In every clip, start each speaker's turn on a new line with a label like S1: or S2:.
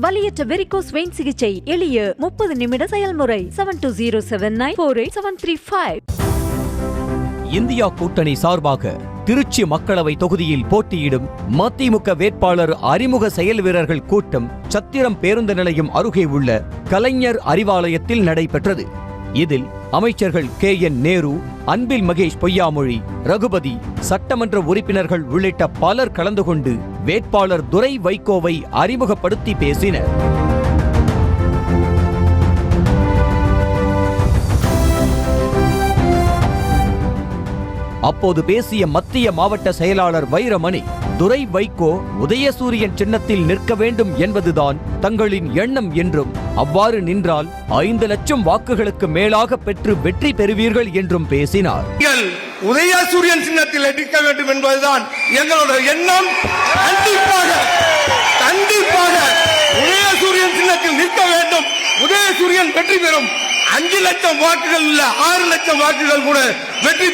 S1: வலியற்ற varicose vein சிகிச்சை எளிய 30 நிமிட செயல்முறை. 7279487335.
S2: இந்தியா கூட்டணி சார்பாக திருச்சி மக்களவை தொகுதியில் போட்டியிடும் மதிமுக வேட்பாளர் அறிமுக செயல் வீரர்கள் கூட்டம் சத்திரம் பேருந்து நிலையம் அருகே உள்ள கலைஞர் அறிவாலயத்தில் நடைபெற்றது. இதில் அமைச்சர்கள் KN நேரு, அன்பில் மகேஷ் பொய்யாமொழி, ரகுபதி, சட்டமன்ற உறுப்பினர்கள் உள்ளிட்ட பலர் கலந்து கொண்டு வேட்பாளர் துரை வைகோவை அறிமுகப்படுத்தி பேசினர். அப்போது பேசிய மத்திய மாவட்ட செயலாளர் வைரமணி, துரை வைகோ உதயசூரியன் சின்னத்தில் நிற்க வேண்டும் என்பதுதான் தங்களின் எண்ணம் என்றும், அவ்வாறு நின்றால் 5 லட்சம் வாக்குகளுக்கு மேலாக பெற்று வெற்றி பெறுவீர்கள் என்றும் பேசினார்.
S3: உதயசூரியன் சின்னத்தில் நிற்க வேண்டும் என்பதுதான் எங்களுடைய எண்ணம். கண்டிப்பாக உதயசூரியன் சின்னத்தில் நிற்க வேண்டும். உதயசூரியன் வெற்றி பெறும். 5 லட்சம் வாக்குகள் இல்ல, 6 லட்சம் வாக்குகள் கூட வெற்றி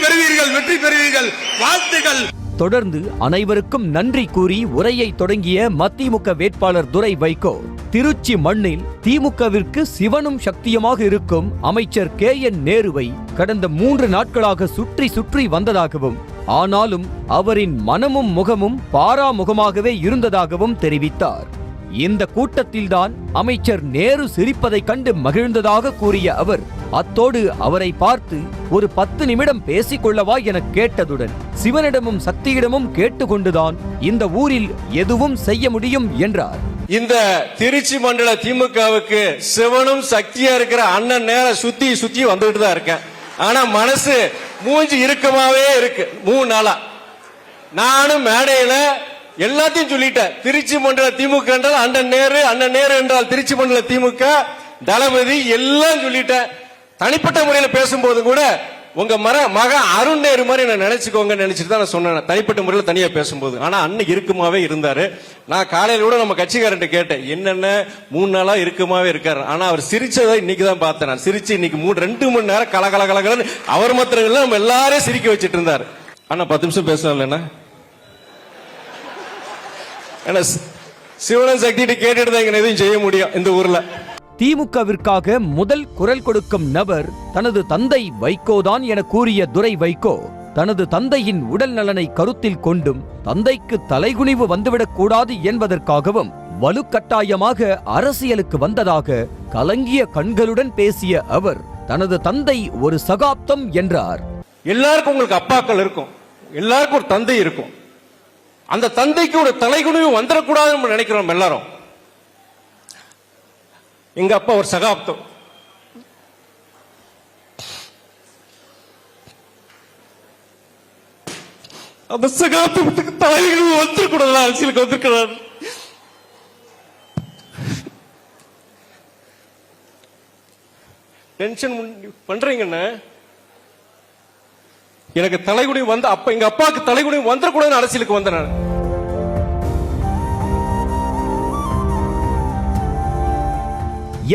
S3: பெறுவீர்கள். வாழ்த்துக்கள்.
S2: தொடர்ந்து அனைவருக்கும் நன்றி கூறி உரையை தொடங்கிய மதிமுக வேட்பாளர் துரை வைகோ, திருச்சி மண்ணில் திமுகவிற்கு சிவனும் சக்தியுமாக இருக்கும் அமைச்சர் KN நேருவை கடந்த 3 நாட்களாக சுற்றி வந்ததாகவும், ஆனாலும் அவரின் மனமும் முகமும் பாராமுகமாகவே இருந்ததாகவும் தெரிவித்தார். இந்த கூட்டத்தில்தான் அமைச்சர் நேரு சிரிப்பதைக் கண்டு மகிழ்ந்ததாக கூறிய அவர், அத்தோடு அவரை பார்த்து ஒரு 10 நிமிடம் பேசிக்கொள்ளவா என கேட்டதுடன் சிவனிடமும் சக்தியிடமும் கேட்டுக்கொண்டுதான் இந்த ஊரில் எதுவும் செய்ய முடியும் என்றார்.
S4: இந்த திருச்சி மண்டல திமுகவுக்கு சிவனும் சக்தியா இருக்கிற அண்ணன் நேர சுத்தி வந்துட்டு தான் இருக்கேன். ஆனா மனசு மூஞ்சி இறுக்கமாவே இருக்கு. 3 நாளா நானும் மேடையில எல்லாத்தையும் சொல்லிட்டேன். திருச்சி மண்டல திமுக என்றால் அண்ணன் நேரு என்றால் திருச்சி மண்டல திமுக தளபதி எல்லாம் சொல்லிட்டேன். தனிப்பட்ட முறையில பேசும்போது கூட உங்க மக அருண் நேரு மாதிரி என்ன நினைச்சுக்கோங்க நினைச்சிட்டு தான் நான் சொன்னேன், தனிப்பட்ட முறையில் தனியா பேசும்போது. ஆனா அண்ணன் இருக்குமாவே இருந்தாரு. நான் காலையில கூட நம்ம கட்சிக்காரன் கேட்டேன், என்னென்ன 3 நாளா இருக்குமாவே இருக்காரு. ஆனா அவர் சிரிச்சதை இன்னைக்கு தான் பார்த்தேன். நான் சிரிச்சு இன்னைக்கு 2 மணி நேரம் கலகலன்னு அவர் மாத்திரம் இல்ல, நம்ம எல்லாரையும் சிரிக்க வச்சிட்டு இருந்தாரு. ஆனா 10 நிமிஷம் பேசல. சிவன சக்தி கேட்டுட்டு தான் எதுவும் செய்ய முடியும் இந்த ஊர்ல.
S2: திமுகவிற்காக முதல் குரல் கொடுக்கும் நபர் தனது தந்தை வைகோதான் என கூறிய துரை வைகோ, தனது தந்தையின் உடல் நலனை கருத்தில் கொண்டும் தந்தைக்கு தலைகுனிவு வந்துவிடக் கூடாது என்பதற்காகவும் வலுக்கட்டாயமாக அரசியலுக்கு வந்ததாக கலங்கிய கண்களுடன் பேசிய அவர், தனது தந்தை ஒரு சகாப்தம் என்றார்.
S4: எல்லாருக்கும் உங்களுக்கு அப்பாக்கள் இருக்கும், எல்லாருக்கும் ஒரு தந்தை இருக்கும். அந்த தந்தைக்கு ஒரு தலைகுனிவு வந்துடக்கூடாதுன்னு நினைக்கிறோம் எல்லாரும். எங்க அப்பா ஒரு சகாப்தம். அந்த சகாப்தத்துக்கு தலைகுனிவு வந்துடக்கூடாது, அரசியலுக்கு வந்திருக்கிறார். டென்ஷன் பண்றீங்கன்னு எனக்கு தலைகுனிவு வந்து அப்ப எங்க அப்பாவுக்கு தலைகுனிவு வந்துடக்கூடாதுன்னு அரசியலுக்கு வந்தேன் நான்.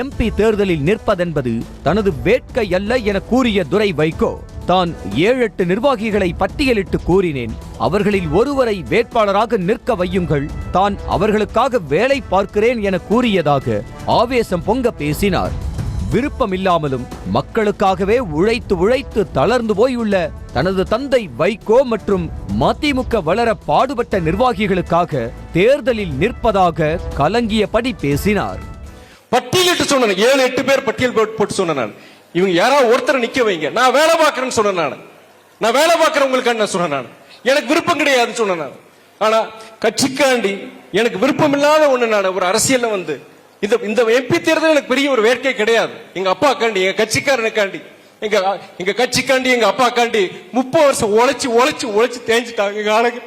S2: MP தேர்தலில் நிற்பதென்பது தனது வேட்கை அல்ல என கூறிய துரை வைகோ, தான் 7-8 நிர்வாகிகளை பட்டியலிட்டு கூறினேன், அவர்களில் ஒருவரை வேட்பாளராக நிற்க வையுங்கள், தான் அவர்களுக்காக வேலை பார்க்கிறேன் என கூறியதாக ஆவேசம் பொங்க பேசினார். விருப்பமில்லாமலும் மக்களுக்காகவே உழைத்து தளர்ந்து போயுள்ள தனது தந்தை வைகோ மற்றும் மதிமுக வளர பாடுபட்ட நிர்வாகிகளுக்காக தேர்தலில் நிற்பதாக கலங்கியபடி பேசினார்.
S4: பட்டியலிட்டு சொன்ன 7-8 பேர் பட்டியல் போட்டு சொன்னேன். இவங்க யாராவது ஒருத்தர் நிக்க வைங்க, நான் வேலை பார்க்கறேன்னு சொன்னேன். நான் வேலை பார்க்கறவங்களுக்கு சொன்னேன், எனக்கு விருப்பம் கிடையாதுன்னு சொன்னேன். ஆனா கட்சிக்காண்டி எனக்கு விருப்பம் இல்லாத ஒண்ணு நான் ஒரு அரசியல்ல வந்து இந்த MP தேர்தல் எனக்கு பெரிய ஒரு வேட்கை கிடையாது. எங்க அப்பா காண்டி, எங்க கட்சிக்காரனுக்காண்டி, எங்க கட்சிக்காண்டி, எங்க அப்பா காண்டி 30 வருஷம் உழைச்சு தேஞ்சிட்டாங்க எங்க ஆளுங்க.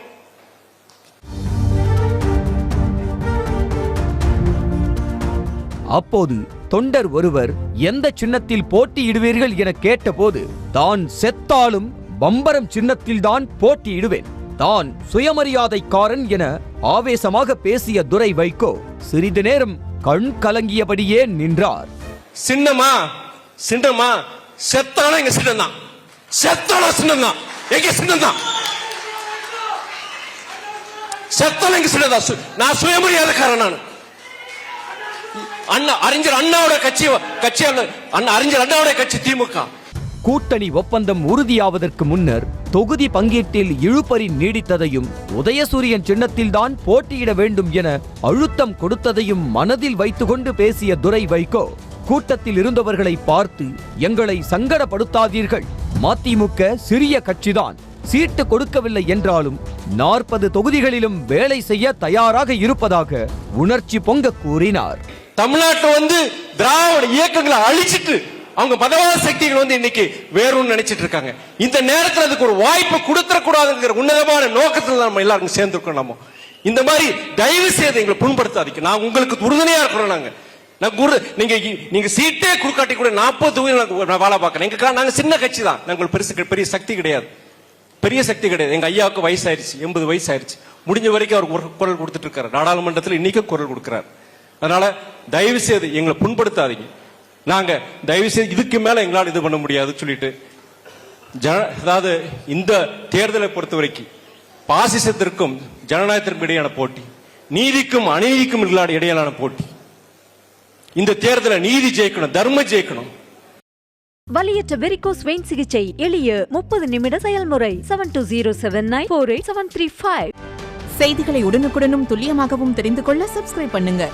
S2: அப்போது தொண்டர் ஒருவர் எந்த சின்னத்தில் போட்டியிடுவீர்கள் என கேட்டபோது, தான் செத்தாலும் பம்பரம் சின்னத்தில் தான் போட்டியிடுவேன், தான் சுயமரியாதைக்காரன் என ஆவேசமாக பேசிய துரை வைகோ சிறிது நேரம் கண் கலங்கியபடியே நின்றார்.
S4: சின்னமா செத்தாலும் எங்க சின்னம் தான், செத்தாலும் சின்னம் தான், எங்க சின்னம் தான், செத்தாலும் எங்க சின்னம் தான். நான் சுயமரியாதைக்காரன். அண்ணா அறிஞர் அண்ணாவோட கட்சி அறிஞர் அண்ணாவோட கட்சி திமுக.
S2: கூட்டணி ஒப்பந்தம் உறுதியாவதற்கு முன்னர் தொகுதி பங்கீட்டில் இழுபறி நீடித்ததையும் உதயசூரியன் சின்னத்தில்தான் போட்டியிட வேண்டும் என அழுத்தம் கொடுத்ததையும் மனதில் வைத்துக்கொண்டு பேசிய துரை வைகோ கூட்டத்தில் இருந்தவர்களை பார்த்து, எங்களை சங்கடப்படுத்தாதீர்கள், மதிமுக சிறிய கட்சிதான், சீட்டு கொடுக்கவில்லை என்றாலும் 40 தொகுதிகளிலும் வேலை செய்ய தயாராக இருப்பதாக உணர்ச்சி பொங்க கூறினார்.
S4: தமிழ்நாட்டில் திராவிட இயக்கங்களை அழிச்சிட்டு அவங்க மதவாத சக்திகள் இன்னைக்கு வேறும் நினைச்சிட்டு இருக்காங்க. இந்த நேரத்தில் அதுக்கு ஒரு வாய்ப்பு கொடுத்துடக்கூடாதுங்கிற உன்னதமான நோக்கத்தில் நம்ம எல்லாரும் சேர்ந்திருக்கோம். நம்ம இந்த மாதிரி தயவு செய்து எங்களை புண்படுத்தாதீங்க. நான் உங்களுக்கு உறுதுணையா இருக்கிறோம். நீங்க சீட்டே குறுக்காட்டி கூட 40 தொகுதி வேலை பார்க்கறேன். நாங்க சின்ன கட்சி தான், நாங்கள் பெரிய சக்தி கிடையாது, பெரிய சக்தி கிடையாது. எங்க ஐயாவுக்கு வயசாயிருச்சு, 80 வயசு ஆயிருச்சு. முடிஞ்ச வரைக்கும் அவர் குரல் கொடுத்துட்டு இருக்காரு. நாடாளுமன்றத்தில் இன்னைக்கும் குரல் கொடுக்கிறார். அதனால தயவு செய்து எங்களை புண்படுத்தாதீங்க. நாங்க தயவு செய்து இதுக்கு மேல எங்களால் இது பண்ண முடியாது சொல்லிட்டு, அதாவது இந்த தேர்தலை பொறுத்த வரைக்கும் பாசிசத்திற்கும் ஜனநாயகத்திற்கும் இடையான போட்டி, நீதிக்கும் அநீதிக்கும் இடையிலான போட்டி. இந்த தேர்தலை நீதி ஜெயிக்கணும், தர்மம் ஜெயிக்கணும்.
S1: வலியற்ற வெரிகோஸ் வெயின் சிகிச்சை எளிய 30 நிமிட செயல்முறை. 7207948735.
S5: செய்திகளை உடனுக்குடனும் துல்லியமாகவும் தெரிந்து கொள்ள சப்ஸ்கிரைப் பண்ணுங்க.